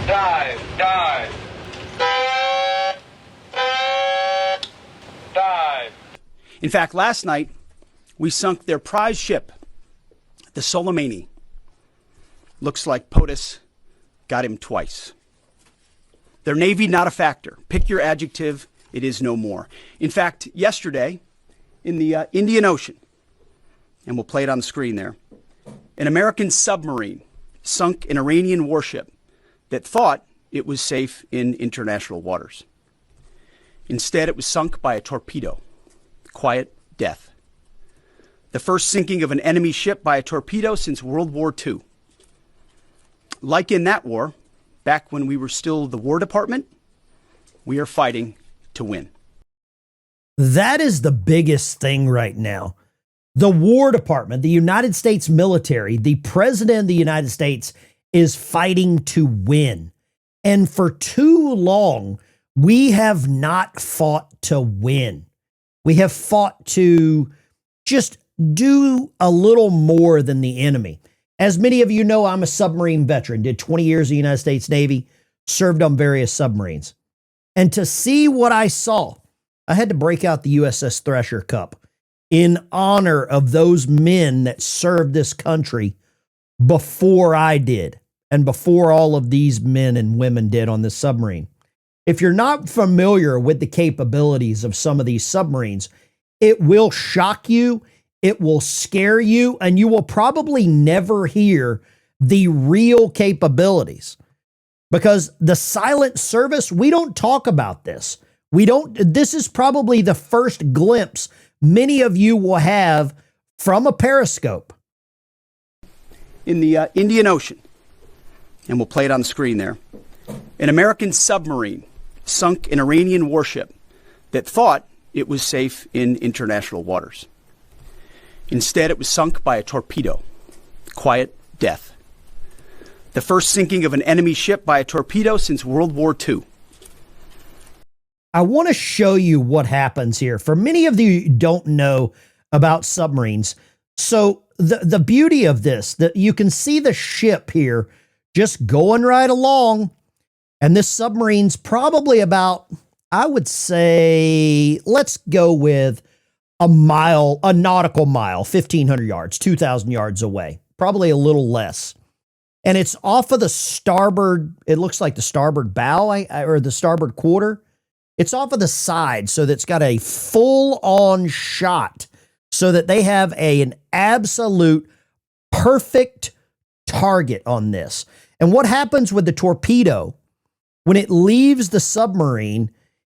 Dive, dive. Dive. In fact, last night, we sunk their prize ship, the Submarine. Looks like POTUS got him twice. Their Navy, not a factor. Pick your adjective, it is no more. In fact, yesterday, in the Indian Ocean, and we'll play it on the screen there, an American submarine sunk an Iranian warship that thought it was safe in international waters. Instead, it was sunk by a torpedo. Quiet death. The first sinking of an enemy ship by a torpedo since World War II. Like in that war, back when we were still the War Department, we are fighting to win. That is the biggest thing right now. The War Department, the United States military, the President of the United States is fighting to win. And for too long, we have not fought to win. We have fought to just do a little more than the enemy. As many of you know, I'm a submarine veteran, did 20 years in the United States Navy, served on various submarines. And to see what I saw, I had to break out the USS Thresher Cup in honor of those men that served this country before I did and before all of these men and women did on this submarine. If you're not familiar with the capabilities of some of these submarines, it will shock you, it will scare you, and you will probably never hear the real capabilities. Because the silent service, we don't talk about this. This is probably the first glimpse many of you will have from a periscope. In the Indian Ocean, and we'll play it on the screen there, an American submarine sunk an Iranian warship that thought it was safe in international waters. Instead, it was sunk by a torpedo. Quiet death. The first sinking of an enemy ship by a torpedo since World War II. I want to show you what happens here. For many of you who don't know about submarines, so the beauty of this, that you can see the ship here just going right along, and this submarine's probably about, I would say, let's go with a nautical mile, 1,500 yards, 2,000 yards away, probably a little less. And it's off of the starboard, it looks like the starboard bow or the starboard quarter. It's off of the side, so that's got a full-on shot so that they have an absolute perfect target on this. And what happens with the torpedo, when it leaves the submarine,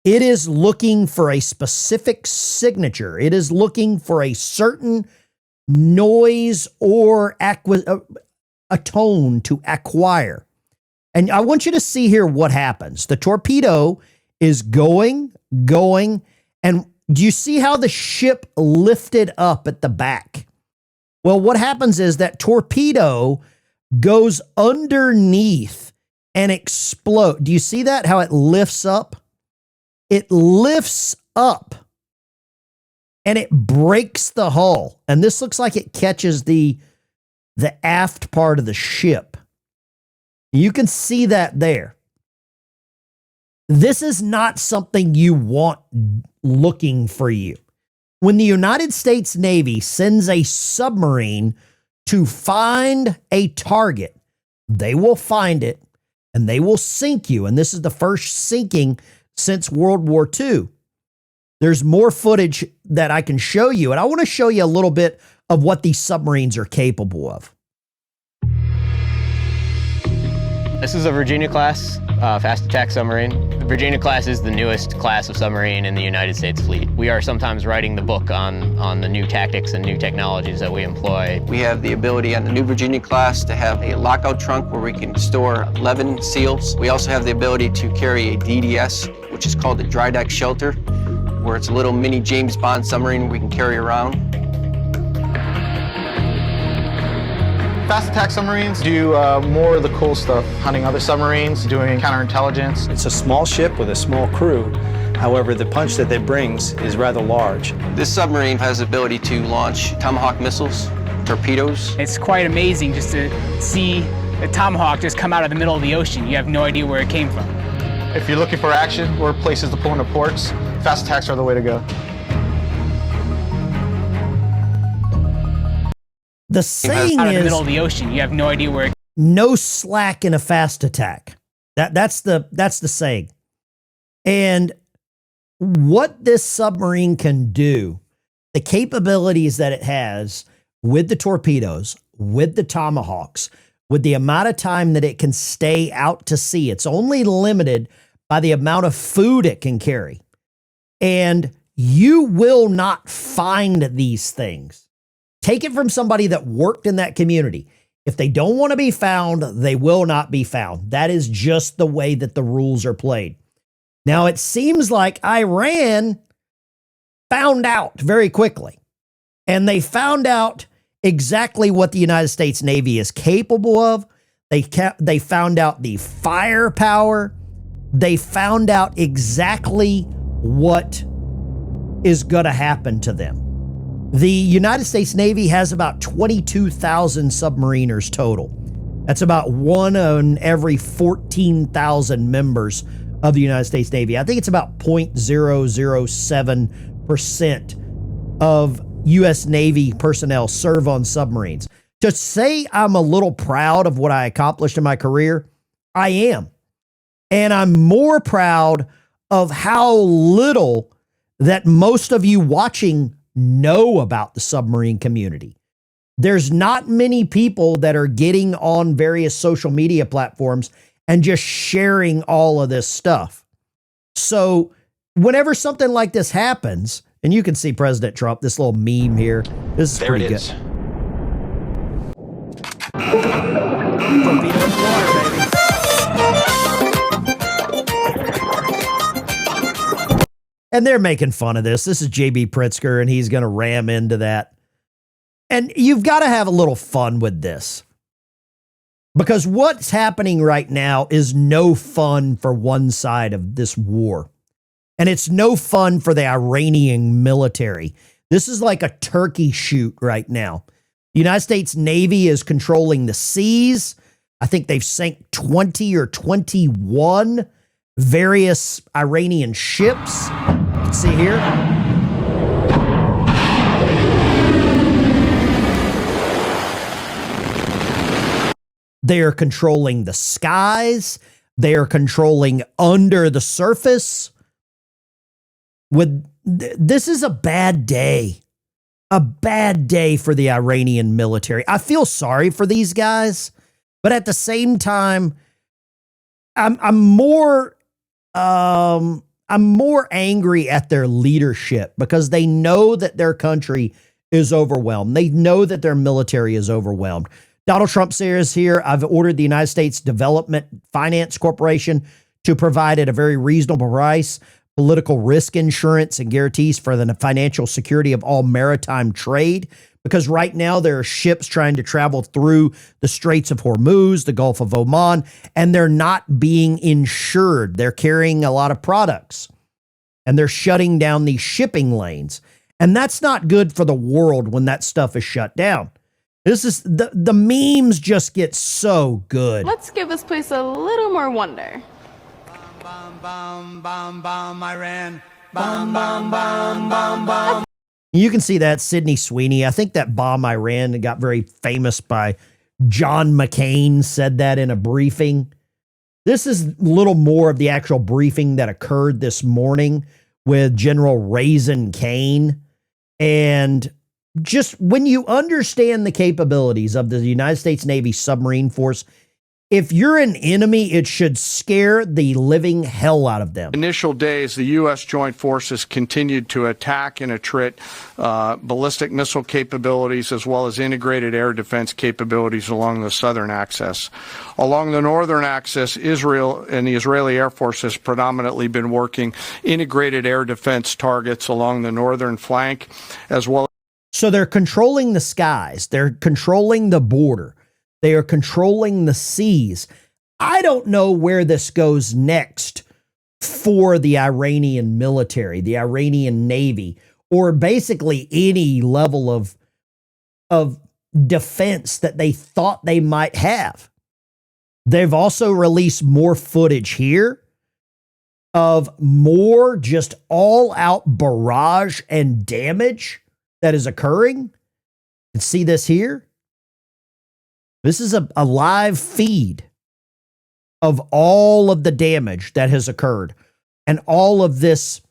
it is looking for a specific signature. It is looking for a certain noise or a tone to acquire. And I want you to see here what happens. The torpedo is going, and do you see how the ship lifted up at the back? Well, what happens is that torpedo goes underneath and explodes. Do you see that, how it lifts up? It lifts up and it breaks the hull. And this looks like it catches the aft part of the ship. You can see that there. This is not something you want looking for you. When the United States Navy sends a submarine to find a target, they will find it and they will sink you. And this is the first sinking since World War II. There's more footage that I can show you, and I want to show you a little bit of what these submarines are capable of. This is a Virginia-class fast attack submarine. The Virginia-class is the newest class of submarine in the United States fleet. We are sometimes writing the book on the new tactics and new technologies that we employ. We have the ability on the new Virginia-class to have a lockout trunk where we can store 11 seals. We also have the ability to carry a DDS, which is called the dry deck shelter, where it's a little mini James Bond submarine we can carry around. Fast attack submarines do more of the cool stuff, hunting other submarines, doing counterintelligence. It's a small ship with a small crew. However, the punch that it brings is rather large. This submarine has the ability to launch Tomahawk missiles, torpedoes. It's quite amazing just to see A tomahawk just come out of the middle of the ocean. You have no idea where it came from. If you're looking for action or places to pull into ports, fast attacks are the way to go. The saying Out of the is middle of the ocean. You have no idea where it no slack in a fast attack. That's the saying. And what this submarine can do, the capabilities that it has with the torpedoes, with the tomahawks, with the amount of time that it can stay out to sea, it's only limited by the amount of food it can carry. And you will not find these things. Take it from somebody that worked in that community. If they don't want to be found, they will not be found. That is just the way that the rules are played. Now, it seems like Iran found out very quickly, and they found out exactly what the United States Navy is capable of. They found out the firepower. They found out exactly what is going to happen to them. The United States Navy has about 22,000 submariners total. That's about one on every 14,000 members of the United States Navy. I think it's about 0.007% of U.S. Navy personnel serve on submarines. To say I'm a little proud of what I accomplished in my career, I am. And I'm more proud of how little that most of you watching know about the submarine community. There's not many people that are getting on various social media platforms and just sharing all of this stuff. So whenever something like this happens, and you can see President Trump, this little meme here, this is pretty good. Torpedo in the water, baby. And they're making fun of this. This is JB Pritzker, and he's going to ram into that. And you've got to have a little fun with this. Because what's happening right now is no fun for one side of this war. And it's no fun for the Iranian military. This is like a turkey shoot right now. The United States Navy is controlling the seas. I think they've sank 20 or 21 various Iranian ships. You can see here. They are controlling the skies. They are controlling under the surface. This is a bad day. A bad day for the Iranian military. I feel sorry for these guys, but at the same time, I'm more angry at their leadership because they know that their country is overwhelmed. They know that their military is overwhelmed. Donald Trump says here, I've ordered the United States Development Finance Corporation to provide at a very reasonable price political risk insurance and guarantees for the financial security of all maritime trade. Because right now there are ships trying to travel through the Straits of Hormuz, the Gulf of Oman, and they're not being insured. They're carrying a lot of products, and they're shutting down these shipping lanes. And that's not good for the world when that stuff is shut down. This is the memes just get so good. Let's give this place a little more wonder. Bomb, bomb, bomb, bomb, Iran. Bomb, bomb, bomb, bomb, bomb. You can see that Sydney Sweeney. I think that bomb Iran got very famous by John McCain said that in a briefing. This is a little more of the actual briefing that occurred this morning with General Raisin Kane. And just when you understand the capabilities of the United States Navy submarine force, if you're an enemy, it should scare the living hell out of them. Initial days, the U.S. Joint Forces continued to attack and attrit ballistic missile capabilities as well as integrated air defense capabilities along the southern axis. Along the northern axis, Israel and the Israeli Air Force has predominantly been working integrated air defense targets along the northern flank as well. So they're controlling the skies. They're controlling the border. They are controlling the seas. I don't know where this goes next for the Iranian military, the Iranian Navy, or basically any level of defense that they thought they might have. They've also released more footage here of more just all-out barrage and damage that is occurring. You can see this here. This is a live feed of all of the damage that has occurred and all of this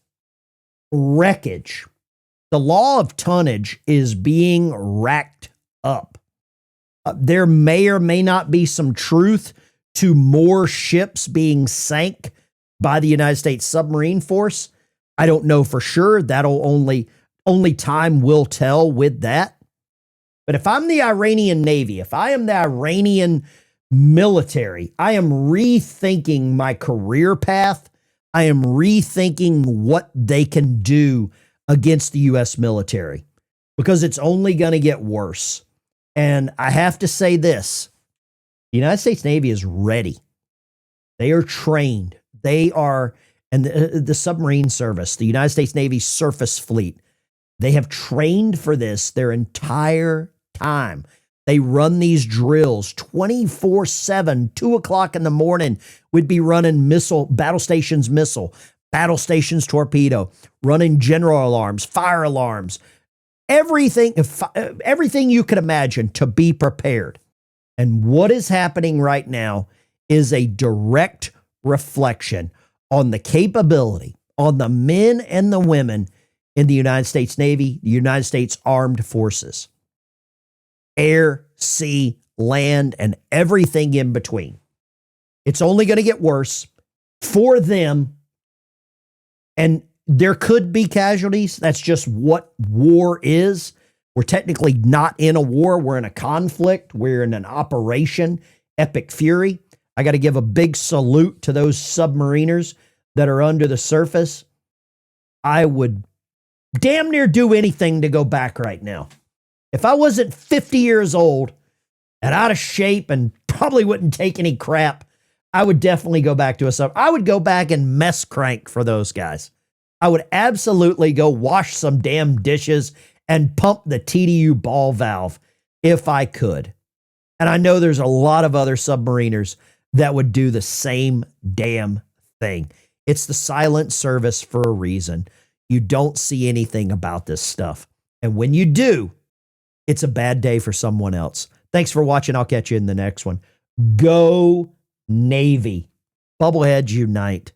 wreckage. The law of tonnage is being racked up. There may or may not be some truth to more ships being sank by the United States submarine force. I don't know for sure. That'll only time will tell with that. But if I'm the Iranian Navy, if I am the Iranian military, I am rethinking my career path. I am rethinking what they can do against the U.S. military, because it's only going to get worse. And I have to say this, the United States Navy is ready. They are trained. They are, and the submarine service, the United States Navy surface fleet, they have trained for this their entire time. They run these drills 24/7, 2 o'clock in the morning. We'd be running battle stations torpedo, running general alarms, fire alarms, everything you could imagine to be prepared. And what is happening right now is a direct reflection on the capability, on the men and the women in the United States Navy, the United States Armed Forces, air, sea, land, and everything in between. It's only going to get worse for them. And there could be casualties. That's just what war is. We're technically not in a war. We're in a conflict. We're in an operation, Epic Fury. I got to give a big salute to those submariners that are under the surface. I would damn near do anything to go back right now. If I wasn't 50 years old and out of shape and probably wouldn't take any crap, I would definitely go back to a sub. I would go back and mess crank for those guys. I would absolutely go wash some damn dishes and pump the TDU ball valve if I could. And I know there's a lot of other submariners that would do the same damn thing. It's the silent service for a reason. You don't see anything about this stuff. And when you do, it's a bad day for someone else. Thanks for watching. I'll catch you in the next one. Go Navy. Bubbleheads unite.